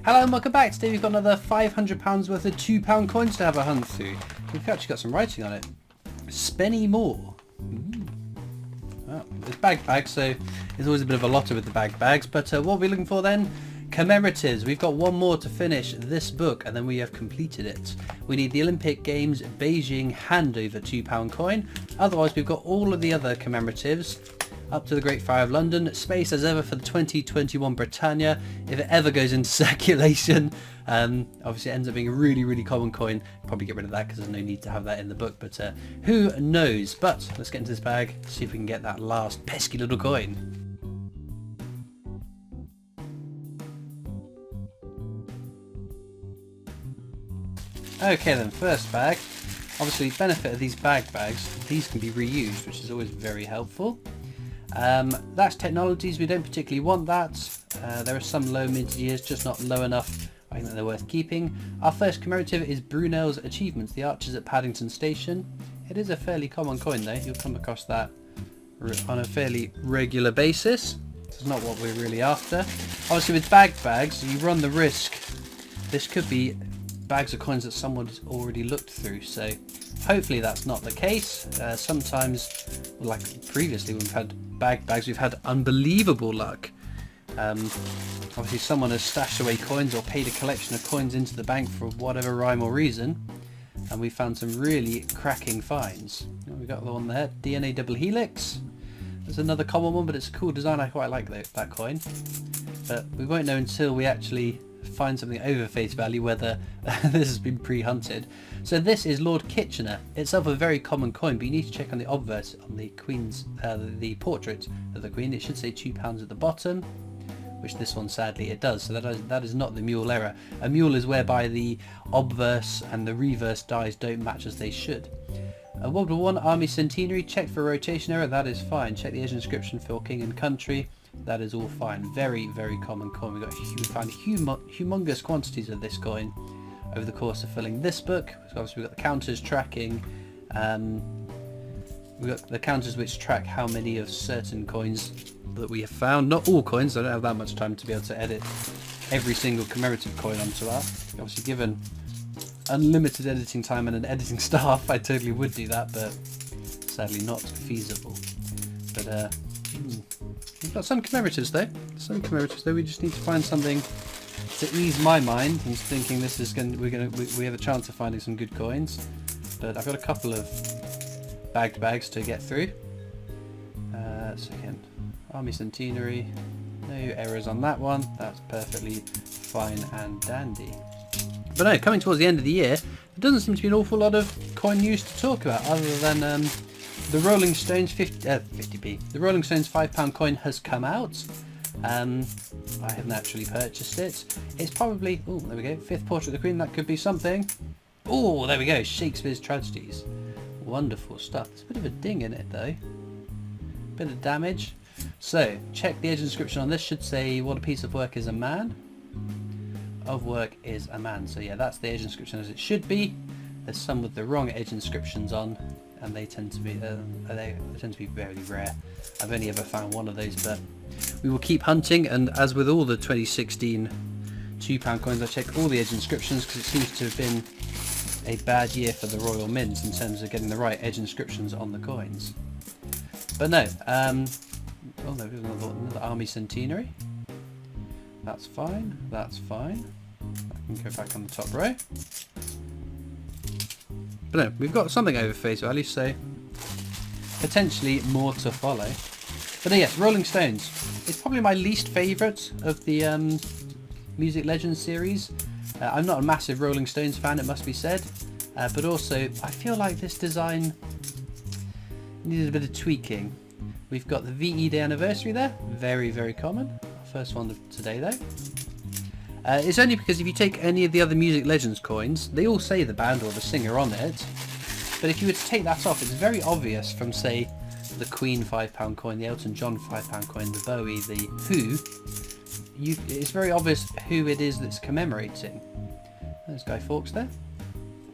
Hello and welcome back. Today we've got another £500 worth of £2 coins to have a hunt through. We've actually got some writing on it. Spenny more. Oh, it's bag bags, so there's always a bit of a lotter with the bag bags. But what are we looking for then? Commemoratives. We've got one more to finish this book and then we have completed it. We need the Olympic Games Beijing handover £2 coin. Otherwise we've got all of the other commemoratives. Up to the Great Fire of London, space as ever for the 2021 Britannia, if it ever goes into circulation. Obviously it ends up being a really common coin. Probably get rid of that because there's no need to have that in the book, but who knows. But let's get into this bag, see if we can get that last pesky little coin. Okay then, first bag. Obviously benefit of these bag bags, these can be reused, which is always very helpful. That's technologies, we don't particularly want that. There are some low mid-years, just not low enough. I think that they're worth keeping. Our first commemorative is Brunel's Achievements, the Archers at Paddington Station. It is a fairly common coin though, you'll come across that on a fairly regular basis. This is not what we're really after. Obviously with bag bags, you run the risk, this could be bags of coins that someone's already looked through, so hopefully that's not the case. Sometimes, like previously when we've had bag bags, we've had unbelievable luck. Obviously someone has stashed away coins or paid a collection of coins into the bank for whatever rhyme or reason, and we found some really cracking finds. We've got the one there, DNA double helix. There's another common one, but it's a cool design. I quite like that coin, but we won't know until we actually find something over face value whether this has been pre-hunted. So this is Lord Kitchener, itself a very common coin, but you need to check on the obverse on the Queen's, the portrait of the Queen. It should say £2 at the bottom, which this one sadly it does, so that is not the mule error. A mule is whereby the obverse and the reverse dies don't match as they should. World War I Army Centenary, check for rotation error, that is fine. Check the edge inscription for King and Country. That is all fine. Very common coin. We found humongous quantities of this coin over the course of filling this book. So obviously we've got the counters tracking. We've got the counters which track how many of certain coins that we have found. Not all coins. I don't have that much time to be able to edit every single commemorative coin onto that. Obviously, given unlimited editing time and an editing staff, I totally would do that, but sadly not feasible. But we've got some commemoratives though. We just need to find something to ease my mind and thinking this is we have a chance of finding some good coins. But I've got a couple of bagged bags to get through. Second, Army Centenary, no errors on that one. That's perfectly fine and dandy. But no, coming towards the end of the year, there doesn't seem to be an awful lot of coin news to talk about, other than the Rolling Stones 50p. The Rolling Stones £5 coin has come out. I have naturally purchased it. It's probably, oh there we go, 5th Portrait of the Queen, that could be something. Oh, there we go, Shakespeare's Tragedies. Wonderful stuff. There's a bit of a ding in it though. Bit of damage. So, check the edge inscription on this, should say, what a piece of work is a man. Of work is a man. So yeah, that's the edge inscription as it should be. There's some with the wrong edge inscriptions on, and they tend to be very rare. I've only ever found one of those, but we will keep hunting. And as with all the 2016 £2 coins, I check all the edge inscriptions because it seems to have been a bad year for the Royal Mint in terms of getting the right edge inscriptions on the coins. But no, oh no, there's another Army Centenary. That's fine, that's fine. I can go back on the top row. But no, we've got something over face value, so potentially more to follow. But no, yes, Rolling Stones. It's probably my least favourite of the Music Legends series. I'm not a massive Rolling Stones fan, it must be said. But also, I feel like this design needed a bit of tweaking. We've got the VE Day anniversary there, very common. First one of today though. It's only because if you take any of the other Music Legends coins, they all say the band or the singer on it, but if you were to take that off, it's very obvious from, say, the Queen £5 coin, the Elton John £5 coin, the Bowie, the Who, it's very obvious who it is that's commemorating. There's Guy Fawkes there,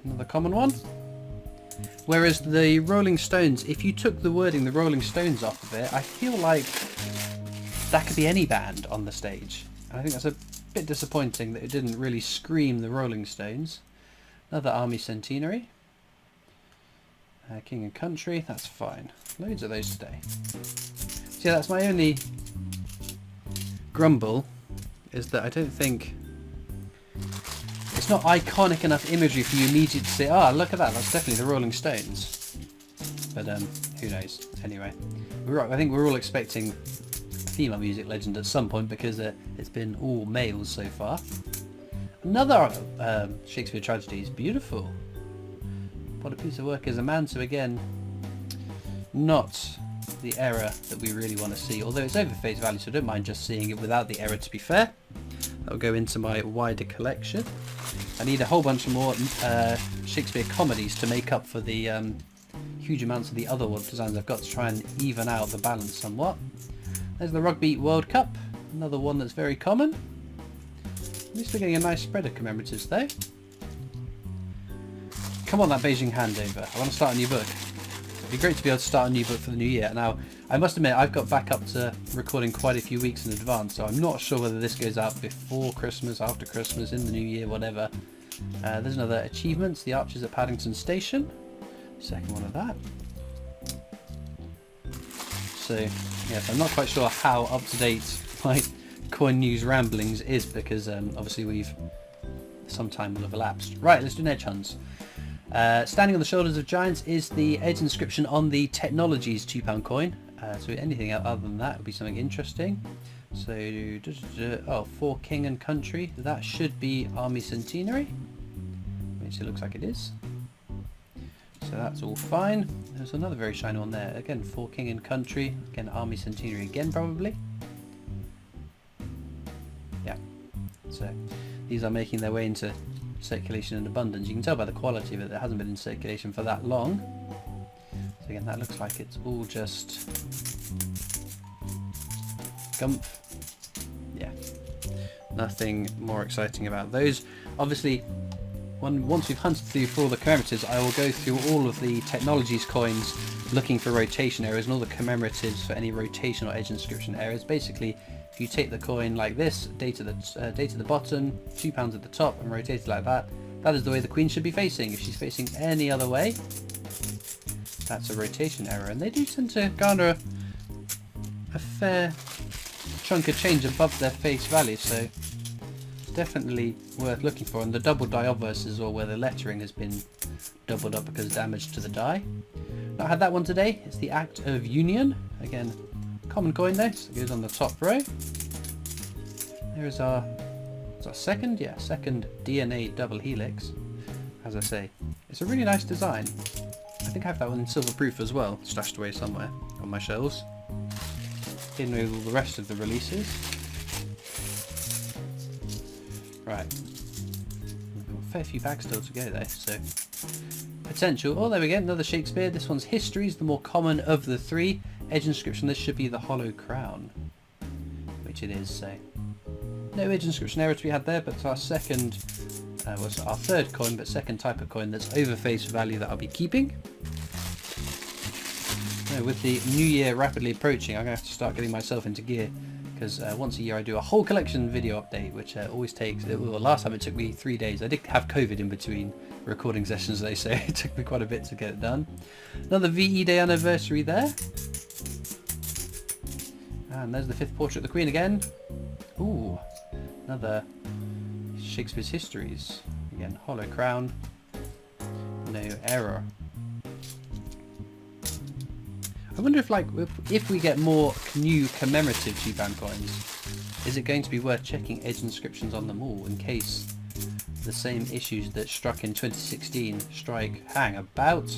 another common one. Whereas the Rolling Stones, if you took the wording the Rolling Stones off of it, I feel like that could be any band on the stage. And I think that's a bit disappointing that it didn't really scream the Rolling Stones. Another Army Centenary. King and Country, that's fine. Loads of those today. So yeah, that's my only grumble, is that I don't think it's not iconic enough imagery for you immediately to say, oh, look at that, that's definitely the Rolling Stones. But who knows? Anyway, I think we're all expecting female music legend at some point because it's been all males so far. Another Shakespeare tragedy is beautiful. What a piece of work as a man. So again, not the error that we really want to see, although it's over face value, so I don't mind just seeing it without the error, to be fair. That'll go into my wider collection. I need a whole bunch more Shakespeare comedies to make up for the huge amounts of the other designs I've got, to try and even out the balance somewhat. There's the Rugby World Cup, another one that's very common. At least we're getting a nice spread of commemoratives though. Come on, that Beijing handover. I want to start a new book. It'd be great to be able to start a new book for the new year. Now, I must admit, I've got back up to recording quite a few weeks in advance, so I'm not sure whether this goes out before Christmas, after Christmas, in the new year, whatever. There's another Achievements, the Archers at Paddington Station. Second one of that. So, yes, I'm not quite sure how up-to-date my coin news ramblings is, because obviously some time will have elapsed. Right, let's do an edge hunts. Standing on the Shoulders of Giants is the edge inscription on the Technologies £2 coin. So anything other than that would be something interesting. So, oh, for King and Country, that should be Army Centenary, which it looks like it is. So that's all fine. There's another very shiny one there. Again, for King and Country, again Army Centenary again probably. Yeah. So these are making their way into circulation in abundance. You can tell by the quality of it that it hasn't been in circulation for that long. So again, that looks like it's all just gumph. Yeah, nothing more exciting about those. Obviously, once we've hunted through for all the commemoratives, I will go through all of the Technologies coins looking for rotation errors and all the commemoratives for any rotation or edge inscription errors. Basically, if you take the coin like this, date at the bottom, £2 at the top, and rotate it like that, that is the way the Queen should be facing. If she's facing any other way, that's a rotation error. And they do tend to garner a fair chunk of change above their face value, so definitely worth looking for. And the double die obverse is all where the lettering has been doubled up because of damage to the die. Not had that one today. It's the Act of Union. Again, common coin though, so it goes on the top row. There's our second DNA double helix. As I say, it's a really nice design. I think I have that one in silver proof as well, stashed away somewhere on my shelves. In with all the rest of the releases. Right. We've got a fair few bags still to go though, so potential. Oh, there we go, another Shakespeare. This one's Histories, the more common of the three. Edge inscription, this should be the Hollow Crown, which it is, so no edge inscription error to be had there, but our second, was our third coin, but second type of coin that's over face value that I'll be keeping. So with the new year rapidly approaching, I'm going to have to start getting myself into gear, because once a year I do a whole collection video update, which always takes, well, last time it took me 3 days. I did have COVID in between recording sessions, they say. It took me quite a bit to get it done. Another VE Day anniversary there. And there's the 5th portrait of the Queen again. Ooh, another Shakespeare's Histories. Again, Hollow Crown. No error. I wonder if we get more new commemorative £2 coins, is it going to be worth checking edge inscriptions on them all in case the same issues that struck in 2016 hang about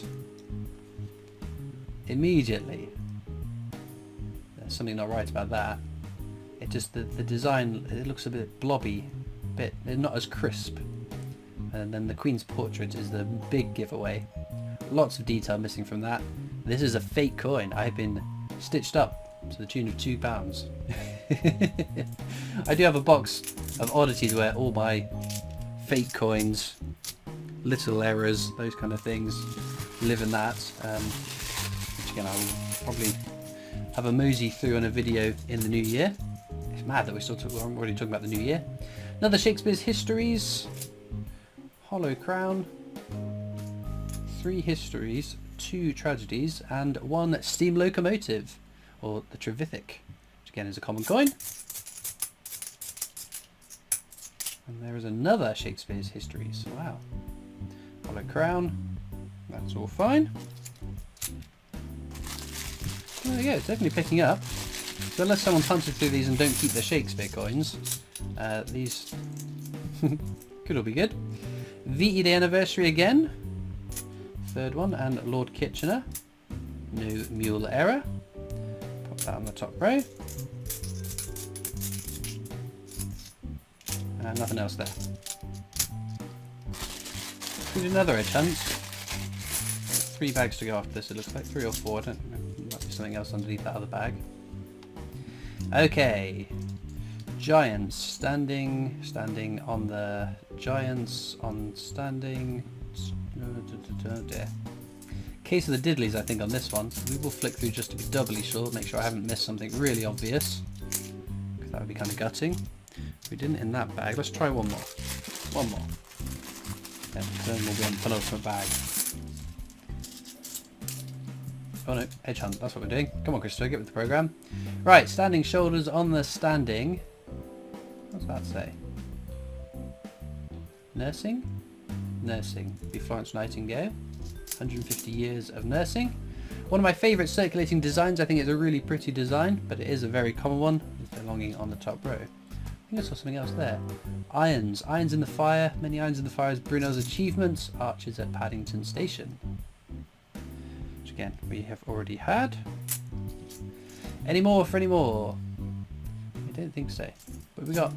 immediately? There's something not right about that. It just the design, it looks a bit blobby, not as crisp. And then the Queen's portrait is the big giveaway. Lots of detail missing from that. This is a fake coin. I've been stitched up to the tune of £2. I do have a box of oddities where all my fake coins, little errors, those kind of things live in that. Which again, I will probably have a mosey through on a video in the new year. It's mad that we're already talking about the new year. Another Shakespeare's Histories. Hollow Crown. 3 Histories, 2 Tragedies, and 1 Steam Locomotive, or the Trevithick, which again is a common coin. And there is another Shakespeare's Histories. Wow. Hollow Crown. That's all fine. There we go, it's definitely picking up. So unless someone's hunted through these and don't keep their Shakespeare coins, these could all be good. VE Day Anniversary again. 3rd one, and Lord Kitchener. No Mule Error. Pop that on the top row. And nothing else there. We do another edge hunt. 3 bags to go after this, it looks like 3 or 4, I don't know. There might be something else underneath that other bag. Okay. Giants, standing on the Giants on standing. Case of the Diddleys, I think, on this one. So we will flick through just to be doubly sure, make sure I haven't missed something really obvious, because that would be kind of gutting. If we didn't in that bag, let's try one more. One more. Then we'll be on the penultimate bag. Oh no, edge hunt, that's what we're doing. Come on, Christopher, get with the program. Right, standing shoulders on the standing. What's that say? Nursing? Nursing. Be Florence Nightingale. 150 years of nursing. One of my favourite circulating designs. I think it's a really pretty design, but it is a very common one. It's belonging on the top row. I think I saw something else there. Irons. Irons in the fire. Many irons in the fire as Brunel's achievements. Archers at Paddington Station. Which again, we have already had. Any more for any more? I don't think so. But we got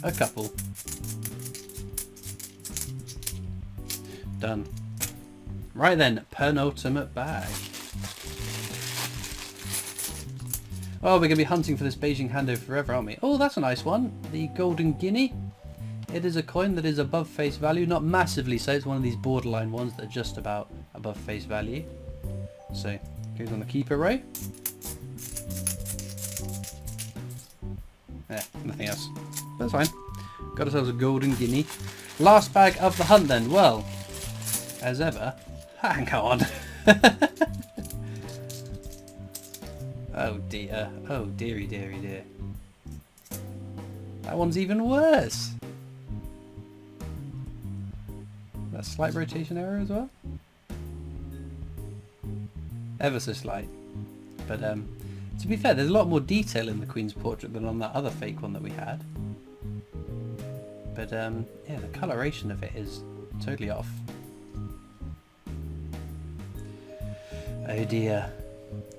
a couple. Done. Right then, penultimate bag. Oh, we're going to be hunting for this Beijing handover forever, aren't we? Oh, that's a nice one. The Golden Guinea. It is a coin that is above face value. Not massively so. It's one of these borderline ones that are just about above face value. So, it goes on the keeper row. Yeah, nothing else. That's fine. Got ourselves a Golden Guinea. Last bag of the hunt then. Well, as ever, hang on. Oh dear. Oh dearie dearie dear. That one's even worse. That slight rotation error as well. Ever so slight. But to be fair, there's a lot more detail in the Queen's portrait than on that other fake one that we had. But yeah, the coloration of it is totally off. Oh dear.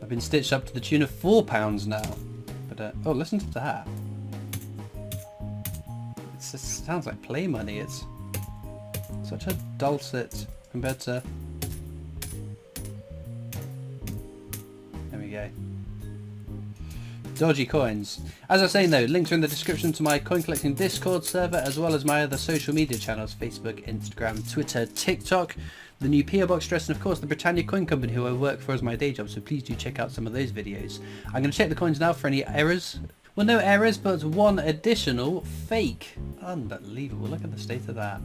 I've been stitched up to the tune of £4 now. But oh, listen to that. It sounds like play money. It's such a dulcet compared to... There we go. Dodgy coins. As I was saying though, links are in the description to my coin collecting Discord server, as well as my other social media channels, Facebook, Instagram, Twitter, TikTok, the new PO Box address, and of course the Britannia Coin Company, who I work for as my day job, so please do check out some of those videos. I'm going to check the coins now for any errors. Well, no errors, but one additional fake. Unbelievable, look at the state of that.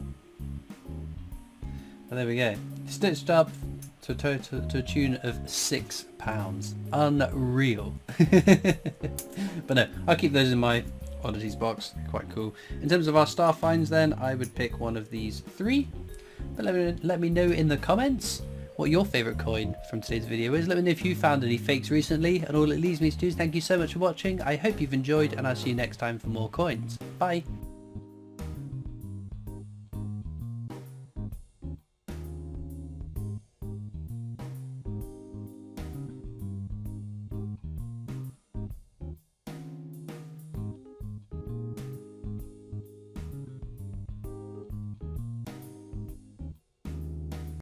Well, there we go. Stitched up to a tune of £6. Unreal. But no, I'll keep those in my oddities box. They're quite cool. In terms of our star finds then, I would pick one of these 3. But let me know in the comments what your favourite coin from today's video is. Let me know if you found any fakes recently, and all it leaves me to do is thank you so much for watching. I hope you've enjoyed, and I'll see you next time for more coins. Bye!